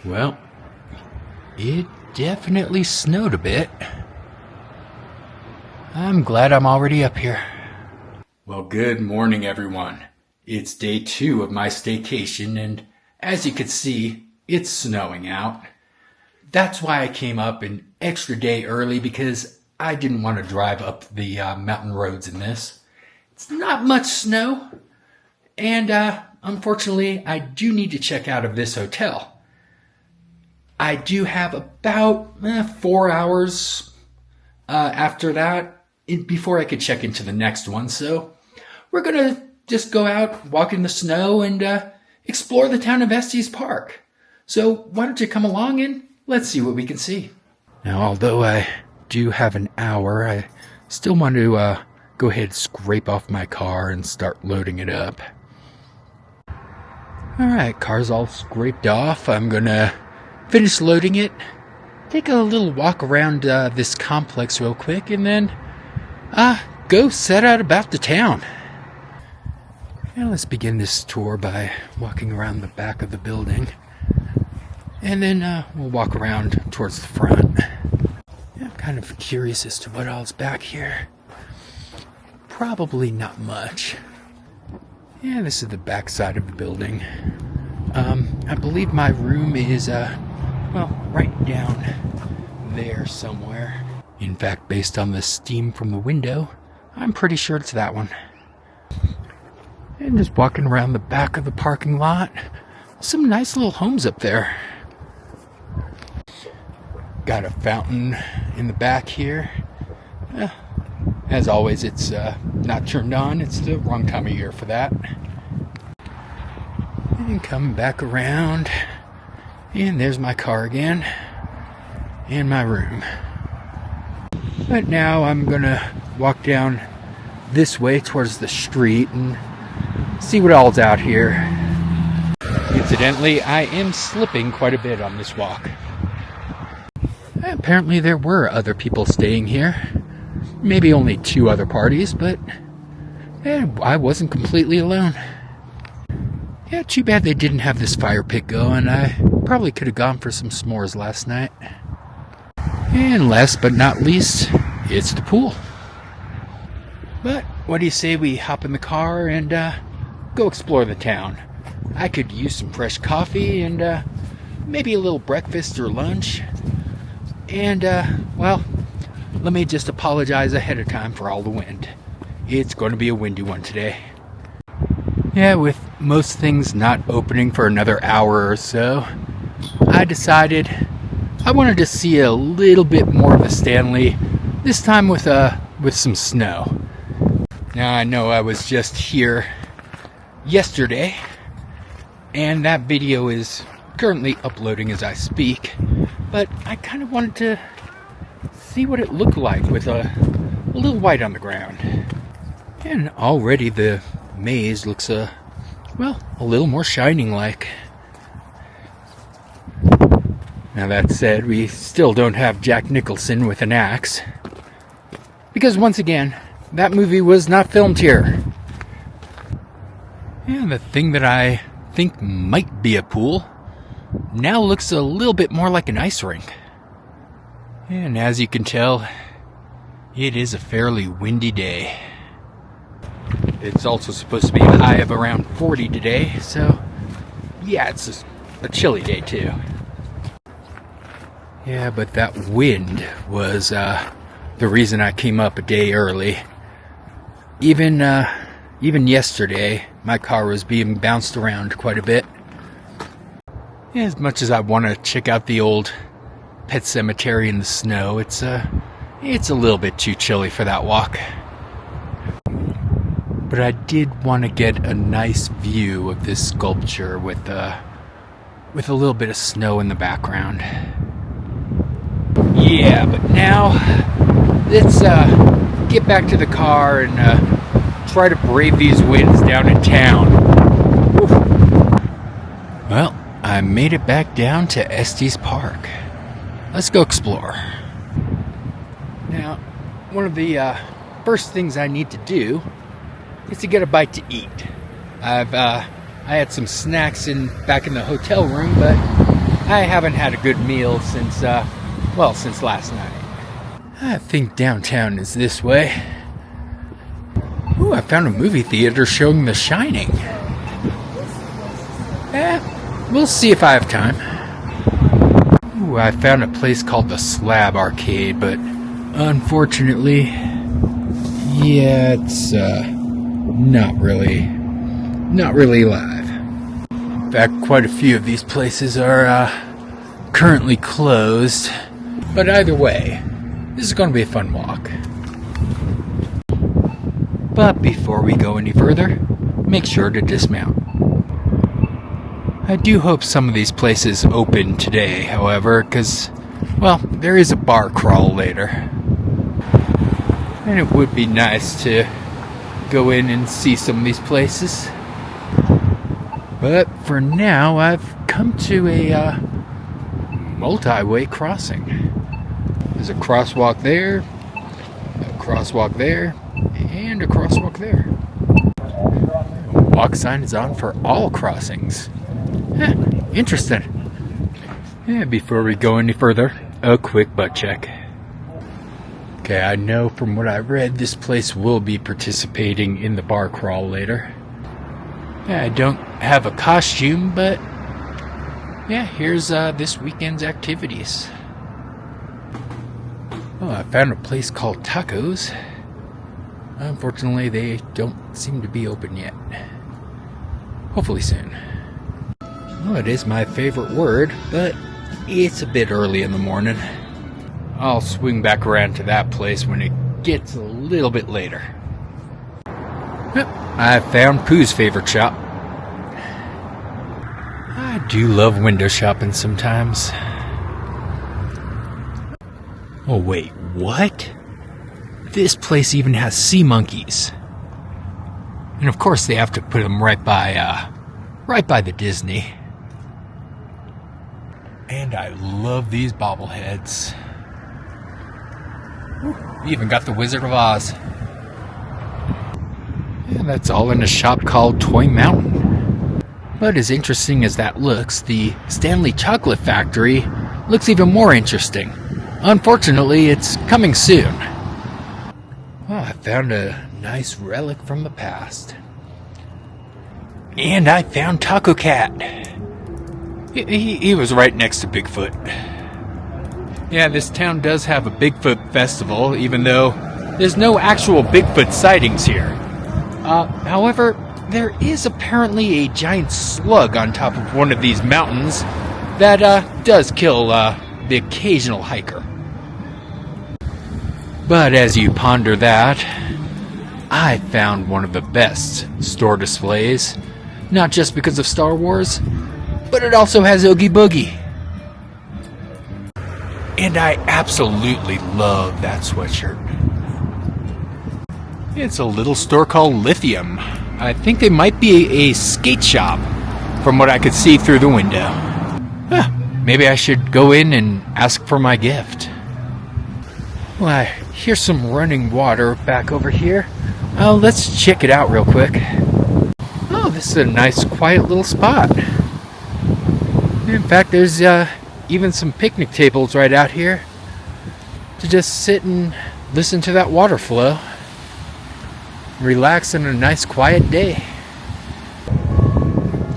Well, it definitely snowed a bit. I'm glad I'm already up here. Well, good morning, everyone. It's day 2 of my staycation, and as you can see, it's snowing out. That's why I came up an extra day early, because I didn't want to drive up the mountain roads in this. It's not much snow, and unfortunately, I do need to check out of this hotel. I do have about 4 hours after that before I could check into the next one. So we're going to just go out, walk in the snow, and explore the town of Estes Park. So why don't you come along and let's see what we can see. Now, although I do have an hour, I still want to go ahead and scrape off my car and start loading it up. Alright, car's all scraped off. I'm going to finish loading it, take a little walk around this complex real quick, and then go set out about the town. And let's begin this tour by walking around the back of the building, and then we'll walk around towards the front. I'm kind of curious as to what all's back here. Probably not much. Yeah, this is the back side of the building. I believe my room is right down there somewhere. In fact, based on the steam from the window, I'm pretty sure it's that one. And just walking around the back of the parking lot, some nice little homes up there. Got a fountain in the back here. As always, it's not turned on. It's the wrong time of year for that. And coming back around, and there's my car again, and my room. But now I'm gonna walk down this way towards the street and see what all's out here. Incidentally, I am slipping quite a bit on this walk. Apparently there were other people staying here. Maybe only 2 other parties, but I wasn't completely alone. Yeah, too bad they didn't have this fire pit going. I probably could have gone for some s'mores last night. And last but not least, it's the pool. But what do you say we hop in the car and go explore the town? I could use some fresh coffee and maybe a little breakfast or lunch. And, let me just apologize ahead of time for all the wind. It's going to be a windy one today. Yeah, with most things not opening for another hour or so, I decided I wanted to see a little bit more of a Stanley, this time with some snow. Now, I know I was just here yesterday, and that video is currently uploading as I speak, but I kind of wanted to see what it looked like with a little white on the ground. And already the maze looks a little more shining like. Now that said, we still don't have Jack Nicholson with an axe, because once again, that movie was not filmed here. And the thing that I think might be a pool now looks a little bit more like an ice rink. And as you can tell, it is a fairly windy day. It's also supposed to be a high of around 40 today, so yeah, it's a chilly day too. Yeah, but that wind was the reason I came up a day early. Even yesterday, my car was being bounced around quite a bit. As much as I want to check out the old pet cemetery in the snow, it's a little bit too chilly for that walk. But I did want to get a nice view of this sculpture with a little bit of snow in the background. Yeah, but now let's get back to the car and try to brave these winds down in town. Whew. Well, I made it back down to Estes Park. Let's go explore. Now, one of the first things I need to do is to get a bite to eat. I had some snacks back in the hotel room, but I haven't had a good meal since, since last night. I think downtown is this way. Ooh, I found a movie theater showing The Shining. We'll see if I have time. Ooh, I found a place called the Slab Arcade, but unfortunately, yeah, it's not really live. In fact, quite a few of these places are currently closed. But either way, this is going to be a fun walk. But before we go any further, make sure to dismount. I do hope some of these places open today, however, because, well, there is a bar crawl later. And it would be nice to go in and see some of these places. But for now, I've come to a multi-way crossing. There's a crosswalk there, and a crosswalk there. Walk sign is on for all crossings. Interesting. Before we go any further, a quick butt check. Okay, I know from what I read, this place will be participating in the bar crawl later. I don't have a costume, but yeah, here's this weekend's activities. Oh, I found a place called Tacos. Unfortunately, they don't seem to be open yet. Hopefully soon. Well, it is my favorite word, but it's a bit early in the morning. I'll swing back around to that place when it gets a little bit later. Yep, I found Pooh's favorite shop. I do love window shopping sometimes. Oh wait, what? This place even has sea monkeys. And of course they have to put them right by the Disney. And I love these bobbleheads. We even got the Wizard of Oz. And that's all in a shop called Toy Mountain. But as interesting as that looks, the Stanley Chocolate Factory looks even more interesting. Unfortunately, it's coming soon. Oh, I found a nice relic from the past. And I found Taco Cat. He was right next to Bigfoot. Yeah, this town does have a Bigfoot festival, even though there's no actual Bigfoot sightings here. However, there is apparently a giant slug on top of one of these mountains that does kill the occasional hiker. But as you ponder that, I found one of the best store displays, not just because of Star Wars, but it also has Oogie Boogie. And I absolutely love that sweatshirt. It's a little store called Lithium. I think they might be a skate shop, from what I could see through the window. Maybe I should go in and ask for my gift. Well, I hear some running water back over here. Let's check it out real quick. Oh, this is a nice, quiet little spot. In fact, there's even some picnic tables right out here to just sit and listen to that water flow. Relax on a nice, quiet day.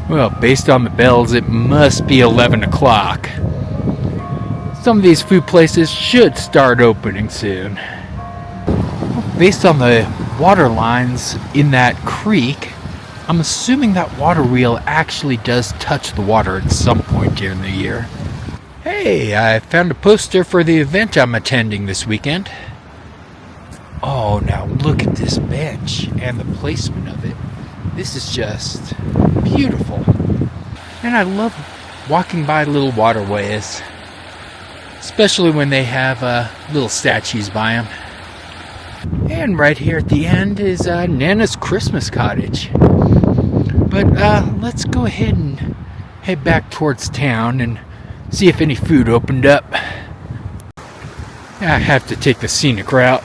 Well, based on the bells, it must be 11 o'clock. Some of these food places should start opening soon. Based on the water lines in that creek, I'm assuming that water wheel actually does touch the water at some point during the year. Hey, I found a poster for the event I'm attending this weekend. Oh, now look at this bench and the placement of it. This is just beautiful. And I love walking by little waterways, especially when they have little statues by them. And right here at the end is Nana's Christmas cottage. But let's go ahead and head back towards town and see if any food opened up. I have to take the scenic route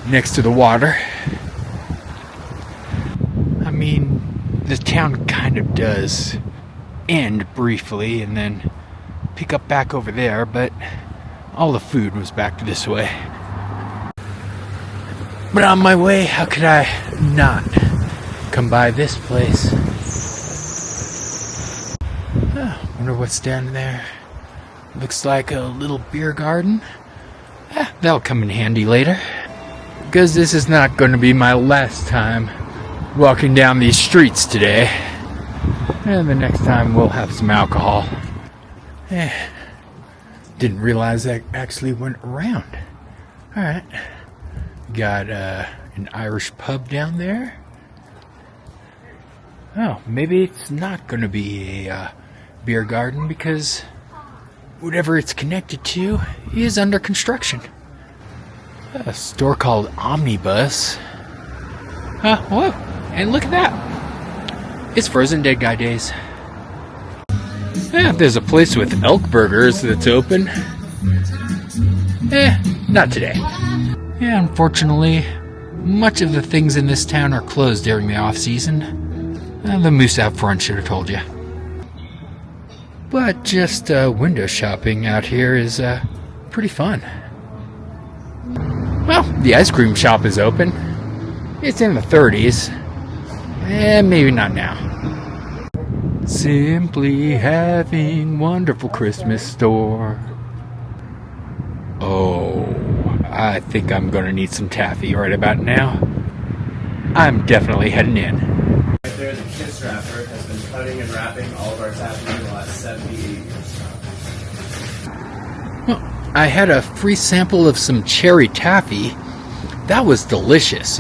next to the water. I mean, the town kind of does end briefly, and then pick up back over there, but all the food was back this way. But on my way, how could I not come by this place? Oh, wonder what's down there. Looks like a little beer garden. That'll come in handy later. Because this is not going to be my last time walking down these streets today. And the next time we'll have some alcohol. Didn't realize that actually went around. Alright. Got an Irish pub down there. Oh, maybe it's not going to be a beer garden because whatever it's connected to is under construction. A store called Omnibus. Whoa, and look at that. It's Frozen Dead Guy Days. There's a place with elk burgers that's open. Not today. Unfortunately, much of the things in this town are closed during the off-season. The moose out front should have told you. But just window shopping out here is pretty fun. Well, the ice cream shop is open. It's in the 30s. Maybe not now. Simply having wonderful Christmas store. Oh, I think I'm gonna need some taffy right about now. I'm definitely heading in. Right there, the kiss wrapper has been cutting and wrapping all of our taffy for the last 70 years. Well, I had a free sample of some cherry taffy. That was delicious.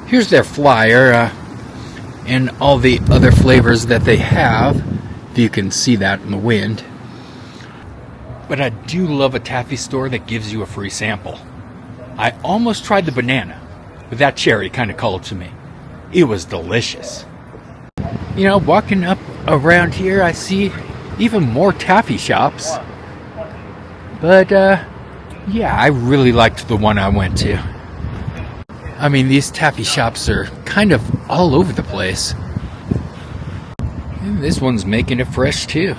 Here's their flyer and all the other flavors that they have, if you can see that in the wind. But I do love a taffy store that gives you a free sample. I almost tried the banana, but that cherry kind of called to me. It was delicious. You know, walking up around here, I see even more taffy shops. But, yeah, I really liked the one I went to. I mean, these taffy shops are kind of all over the place. And this one's making it fresh, too.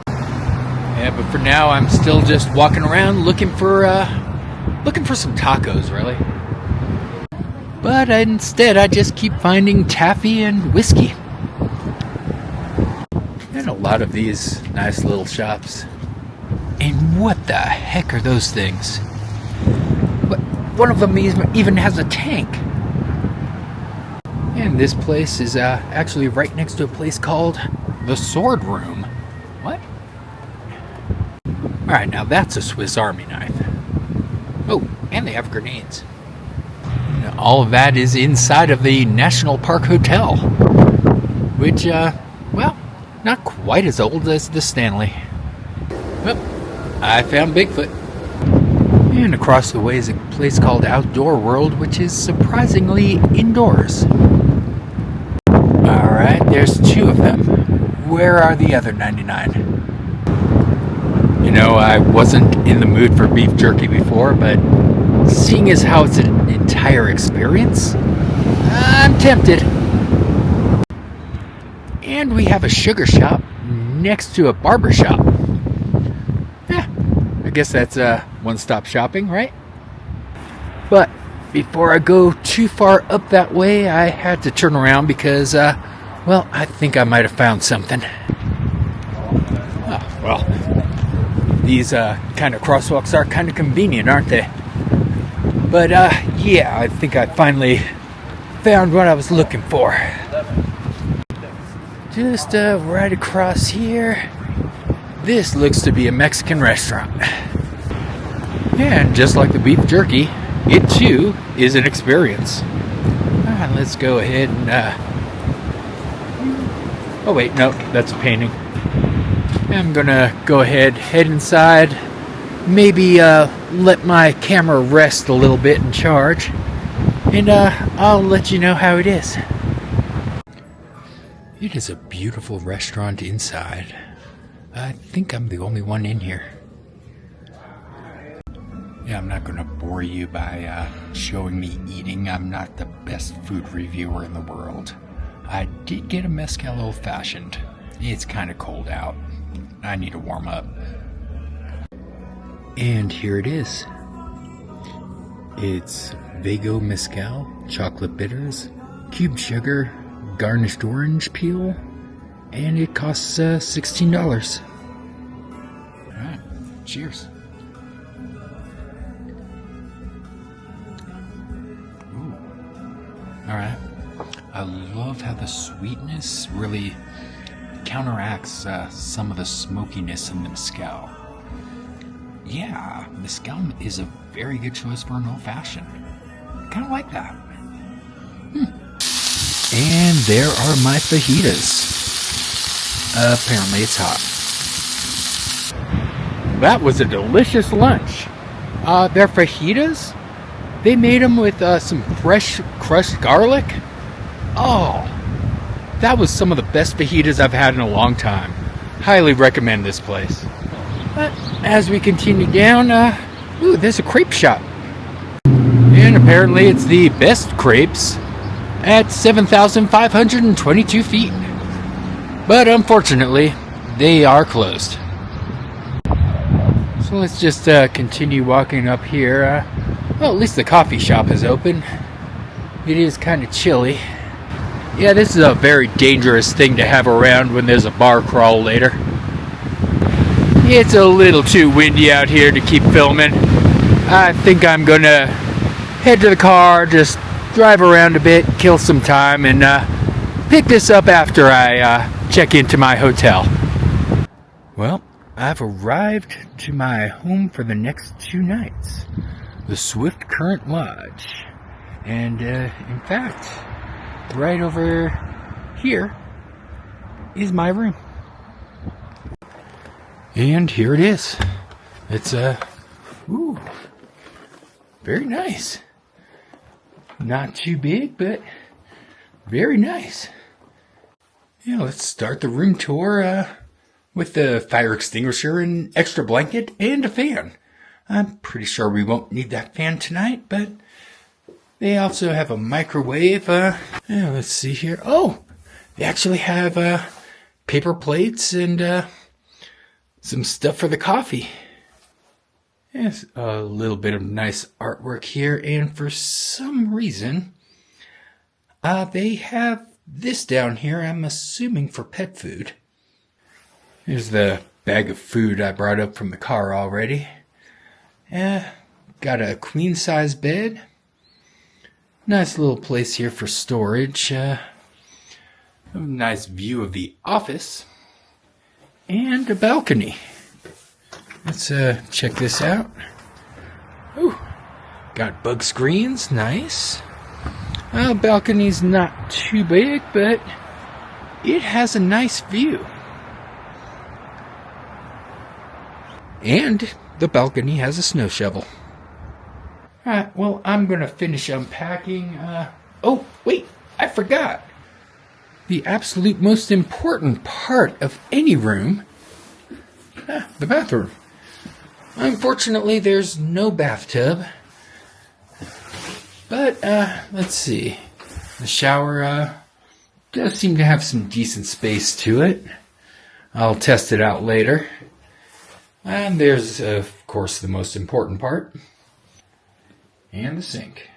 Yeah, but for now, I'm still just walking around looking for some tacos, really. But instead, I just keep finding taffy and whiskey. And a lot of these nice little shops. And what the heck are those things? One of them even has a tank. And this place is actually right next to a place called the Sword Room. What? Alright, now that's a Swiss Army knife. Oh, and they have grenades. Now, all of that is inside of the National Park Hotel. Which, well, not quite as old as the Stanley. Well, I found Bigfoot. And across the way is a place called Outdoor World, which is surprisingly indoors. Alright, there's 2 of them. Where are the other 99? You know, I wasn't in the mood for beef jerky before, but seeing as how it's an entire experience, I'm tempted. And we have a sugar shop next to a barber shop. I guess that's one-stop shopping, right? But before I go too far up that way, I had to turn around because, well, I think I might have found something. Oh, well, these kind of crosswalks are kind of convenient, aren't they? But, yeah, I think I finally found what I was looking for. Just right across here. This looks to be a Mexican restaurant. And just like the beef jerky, it too is an experience. Alright, let's go ahead and oh wait, no, that's a painting. I'm gonna go ahead, head inside, maybe let my camera rest a little bit and charge, and I'll let you know how it is. It is a beautiful restaurant inside. I think I'm the only one in here. Yeah, I'm not going to bore you by showing me eating. I'm not the best food reviewer in the world. I did get a mezcal old-fashioned. It's kind of cold out. I need to warm up. And here it is. It's Vago Mezcal, chocolate bitters, cubed sugar, garnished orange peel, and it costs $16. Alright, cheers. Ooh. Alright. I love how the sweetness really counteracts some of the smokiness in the mezcal. Yeah, mezcal is a very good choice for an old-fashioned. I kind of like that. And there are my fajitas. Apparently it's hot. That was a delicious lunch. Their fajitas, they made them with some fresh crushed garlic. Oh, that was some of the best fajitas I've had in a long time. Highly recommend this place. But as we continue down, ooh, there's a crepe shop. And apparently it's the best crepes at 7,522 feet. But unfortunately, they are closed. So let's just continue walking up here. Well, at least the coffee shop is open. It is kind of chilly. Yeah, this is a very dangerous thing to have around when there's a bar crawl later. It's a little too windy out here to keep filming. I think I'm gonna head to the car, just drive around a bit, kill some time, and pick this up after I check into my hotel. Well, I've arrived to my home for the next 2 nights, the Swift Current Lodge. And in fact, right over here is my room. And here it is. It's ooh, very nice. Not too big, but very nice. Yeah, let's start the room tour with the fire extinguisher, an extra blanket, and a fan. I'm pretty sure we won't need that fan tonight, but they also have a microwave. Yeah, let's see here. Oh, they actually have paper plates and some stuff for the coffee. Yes, a little bit of nice artwork here, and for some reason, they have this down here, I'm assuming for pet food. Here's the bag of food I brought up from the car already. Got a queen-size bed. Nice little place here for storage. A nice view of the office. And a balcony. Let's check this out. Ooh, got bug screens, nice. Balcony's not too big, but it has a nice view. And the balcony has a snow shovel. Alright, well, I'm gonna finish unpacking. Oh, wait, I forgot. The absolute most important part of any room, the bathroom. Unfortunately, there's no bathtub. But, let's see. The shower, does seem to have some decent space to it. I'll test it out later. And there's, of course, the most important part. And the sink.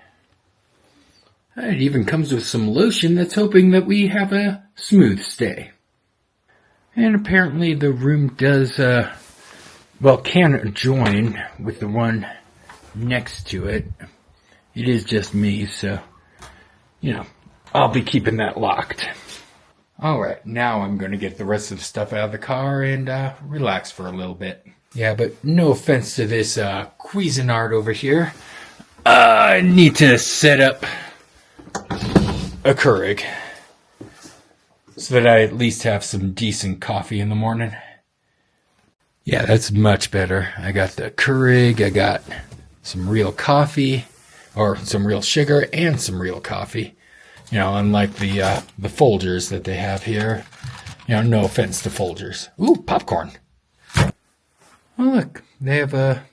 It even comes with some lotion that's hoping that we have a smooth stay. And apparently the room does, can join with the one next to it. It is just me, so, I'll be keeping that locked. Alright, now I'm going to get the rest of the stuff out of the car and relax for a little bit. Yeah, but no offense to this Cuisinart over here. I need to set up a Keurig so that I at least have some decent coffee in the morning. Yeah, that's much better. I got the Keurig, I got some real coffee, or some real sugar and some real coffee. Unlike the Folgers that they have here. No offense to Folgers. Ooh, popcorn. Oh, look, they have a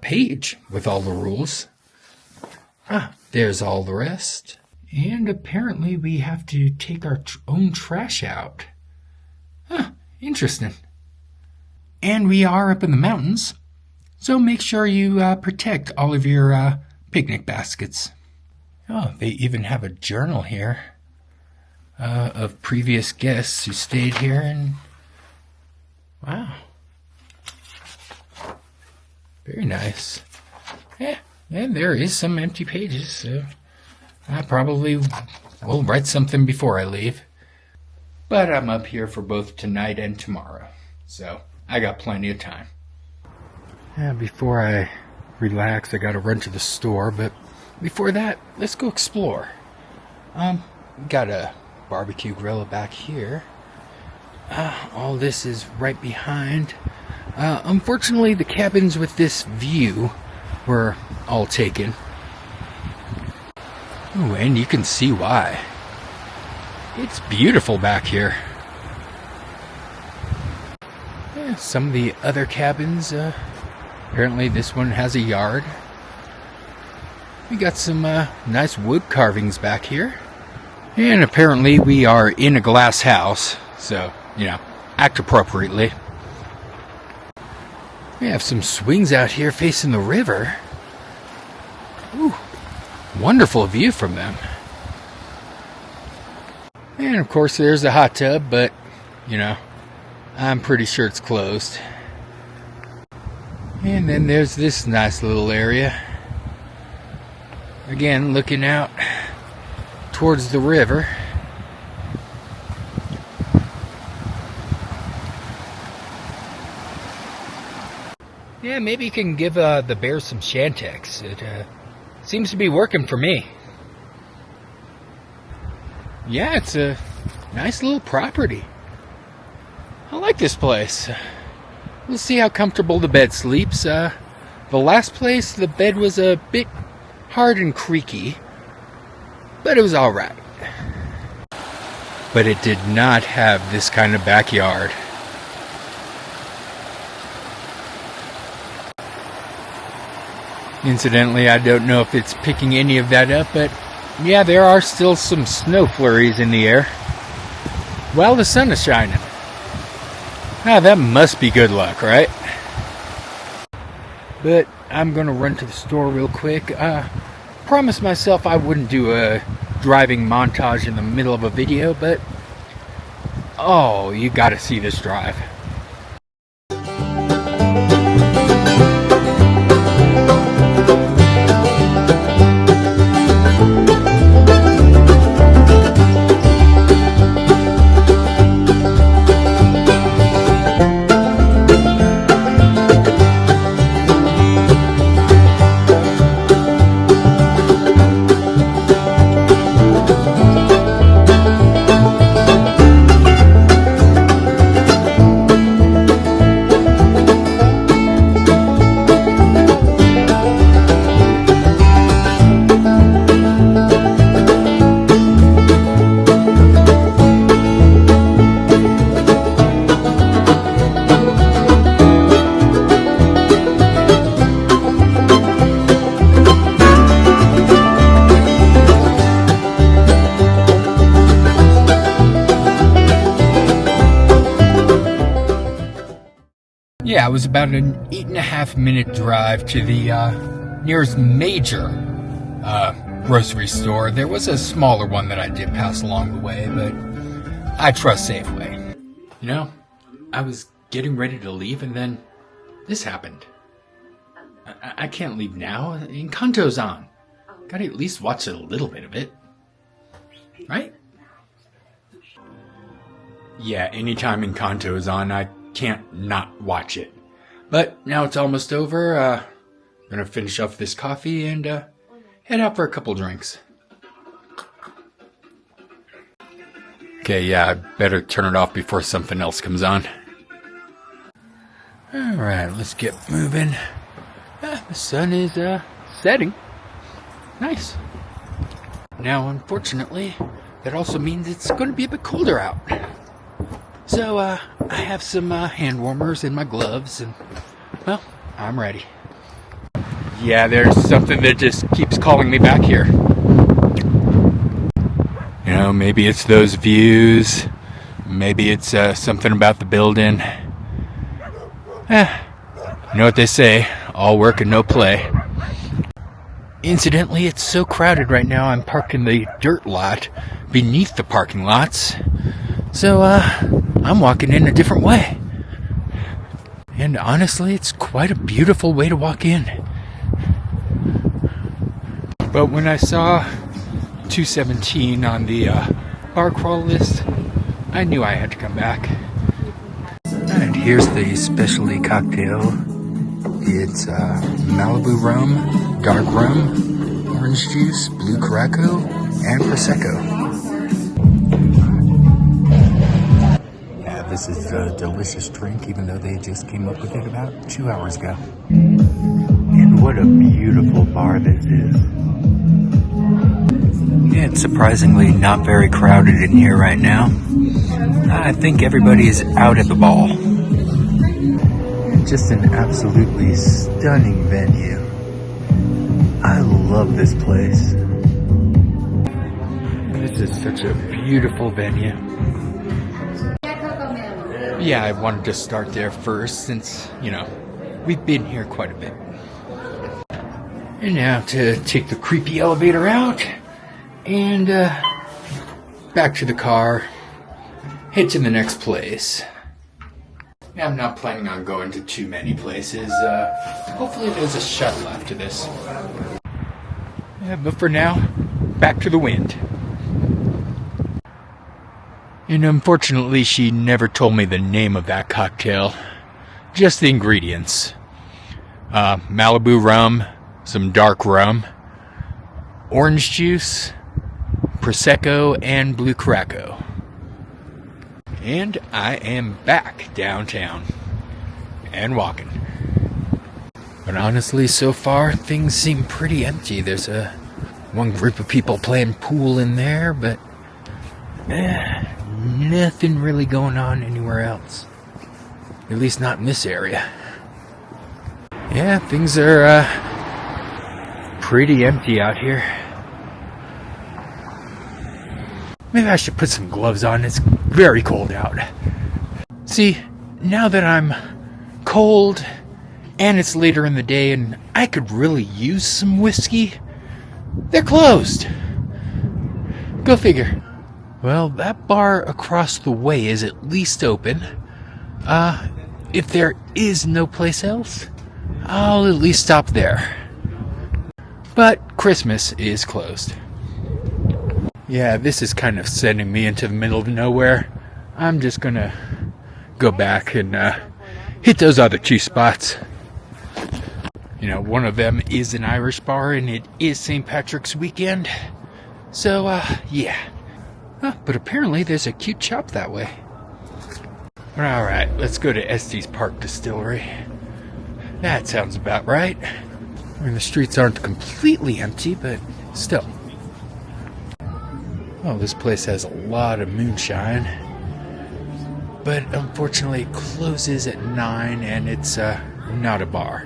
page with all the rules. There's all the rest. And apparently we have to take our own trash out. Interesting. And we are up in the mountains, so make sure you protect all of your picnic baskets. Oh, they even have a journal here of previous guests who stayed here, and wow. Very nice. Yeah, and there is some empty pages, so I probably will write something before I leave. But I'm up here for both tonight and tomorrow, so I got plenty of time. Yeah, before I relax, I gotta run to the store, but before that, let's go explore. Got a barbecue grill back here. All this is right behind. Unfortunately, the cabins with this view were all taken. Ooh, and you can see why. It's beautiful back here. Yeah, some of the other cabins, apparently this one has a yard. We got some nice wood carvings back here. And apparently we are in a glass house, so, act appropriately. We have some swings out here facing the river. Ooh, wonderful view from them. And of course there's a hot tub, but, I'm pretty sure it's closed. And then there's this nice little area. Again, looking out towards the river. Yeah, maybe you can give the bears some Shantex. It seems to be working for me. Yeah, it's a nice little property. I like this place. We'll see how comfortable the bed sleeps. The last place, the bed was a bit hard and creaky, but it was alright. But it did not have this kind of backyard. Incidentally, I don't know if it's picking any of that up, but yeah, there are still some snow flurries in the air while the sun is shining. Ah, that must be good luck, right? But I'm gonna run to the store real quick. Promised myself I wouldn't do a driving montage in the middle of a video, but oh, you gotta see this drive. Yeah, it was about an 8.5 minute drive to the nearest major grocery store. There was a smaller one that I did pass along the way, but I trust Safeway. I was getting ready to leave, and then this happened. I can't leave now. Encanto's on. Gotta at least watch a little bit of it. Right? Yeah, anytime Encanto is on, I can't not watch it. But now it's almost over. I'm gonna finish off this coffee and head out for a couple drinks. Okay, yeah, I better turn it off before something else comes on. Alright, let's get moving. The sun is setting. Nice. Now, unfortunately, that also means it's going to be a bit colder out. So, I have some hand warmers in my gloves, and, well, I'm ready. Yeah, there's something that just keeps calling me back here. Maybe it's those views. Maybe it's something about the building. You know what they say, all work and no play. Incidentally, it's so crowded right now, I'm parked in the dirt lot beneath the parking lots. So, I'm walking in a different way. And honestly, it's quite a beautiful way to walk in. But when I saw 217 on the bar crawl list, I knew I had to come back. And here's the specialty cocktail. It's Malibu rum, dark rum, orange juice, blue Curaçao, and Prosecco. Yeah, this is a delicious drink, even though they just came up with it about 2 hours ago. And what a beautiful bar this is. Yeah, it's surprisingly not very crowded in here right now. I think everybody is out at the ball. Just an absolutely stunning venue. I love this place. This is such a beautiful venue. Yeah, I wanted to start there first since, we've been here quite a bit. And now to take the creepy elevator out and back to the car, head to the next place. Yeah, I'm not planning on going to too many places. Hopefully there's a shuttle after this. Yeah, but for now, back to the wind. And unfortunately, she never told me the name of that cocktail. Just the ingredients. Malibu rum, some dark rum, orange juice, Prosecco, and blue Curaçao. And I am back downtown and walking. But honestly, so far, things seem pretty empty. There's one group of people playing pool in there, but nothing really going on anywhere else. At least not in this area. Yeah, things are pretty empty out here. Maybe I should put some gloves on. It's very cold out. See, now that I'm cold and it's later in the day and I could really use some whiskey, they're closed. Go figure. Well, that bar across the way is at least open. If there is no place else, I'll at least stop there. But Christmas is closed. Yeah, this is kind of sending me into the middle of nowhere. I'm just gonna go back and hit those other two spots. One of them is an Irish bar and it is St. Patrick's weekend. So, yeah. But apparently there's a cute shop that way. Alright, let's go to Estes Park Distillery. That sounds about right. I mean, the streets aren't completely empty, but still. Oh, this place has a lot of moonshine. But unfortunately it closes at 9 and it's not a bar.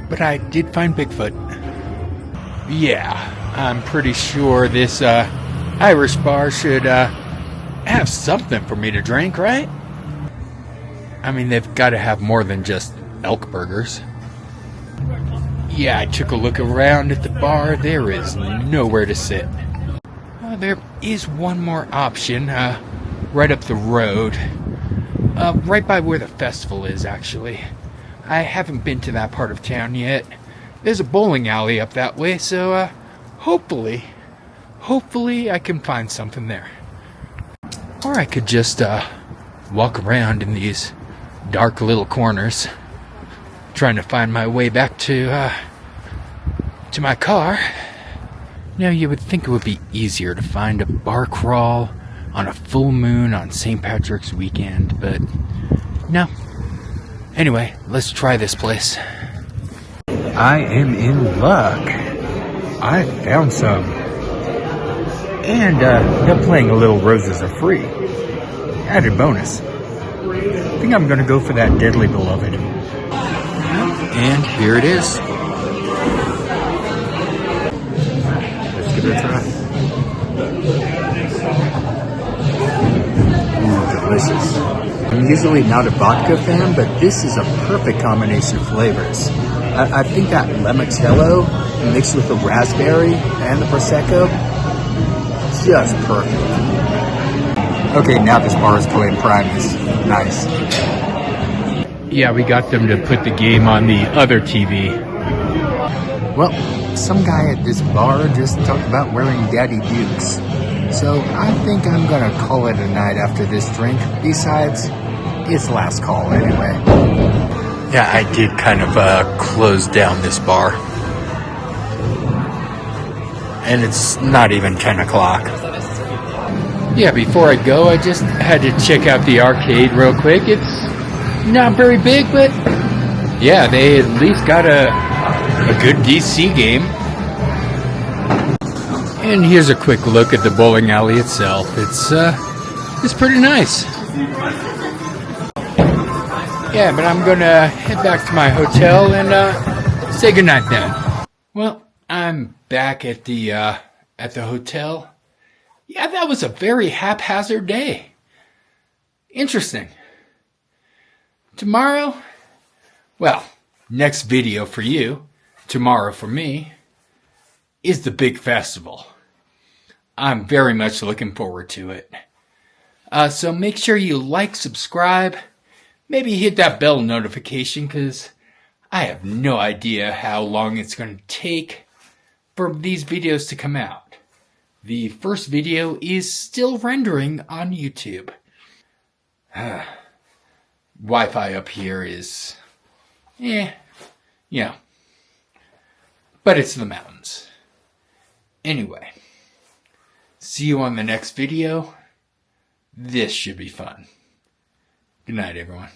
But I did find Bigfoot. Yeah, I'm pretty sure this Irish bar should have something for me to drink, right? I mean, they've got to have more than just elk burgers. Yeah, I took a look around at the bar. There is nowhere to sit. There is one more option right up the road. Right by where the festival is, actually. I haven't been to that part of town yet. There's a bowling alley up that way, so hopefully I can find something there. Or I could just walk around in these dark little corners, trying to find my way back to my car. Now, you would think it would be easier to find a bar crawl on a full moon on St. Patrick's weekend, but no. Anyway, let's try this place. I am in luck. I found some. And they're playing a little Roses Are Free. Added bonus. I think I'm going to go for that Deadly Beloved. And here it is. Let's give it a try. Ooh, delicious. I'm usually not a vodka fan, but this is a perfect combination of flavors. I think that limoncello mixed with the raspberry and the Prosecco, just perfect. Okay, now this bar is playing Primus. Nice. Yeah, we got them to put the game on the other TV. Well, some guy at this bar just talked about wearing Daddy Dukes. So I think I'm gonna call it a night after this drink. Besides, it's last call anyway. Yeah, I did kind of close down this bar. And it's not even 10 o'clock. Yeah, before I go, I just had to check out the arcade real quick. It's not very big, but yeah, they at least got a good DC game. And here's a quick look at the bowling alley itself. It's pretty nice. Yeah, but I'm gonna head back to my hotel and say goodnight then. Well, I'm back at the hotel. Yeah, that was a very haphazard day. Interesting. Tomorrow, well, next video for you, tomorrow for me, is the big festival. I'm very much looking forward to it. So make sure you like, subscribe, maybe hit that bell notification, because I have no idea how long it's going to take for these videos to come out. The first video is still rendering on YouTube. Wi-Fi up here is, but it's the mountains. Anyway, see you on the next video. This should be fun. Good night, everyone.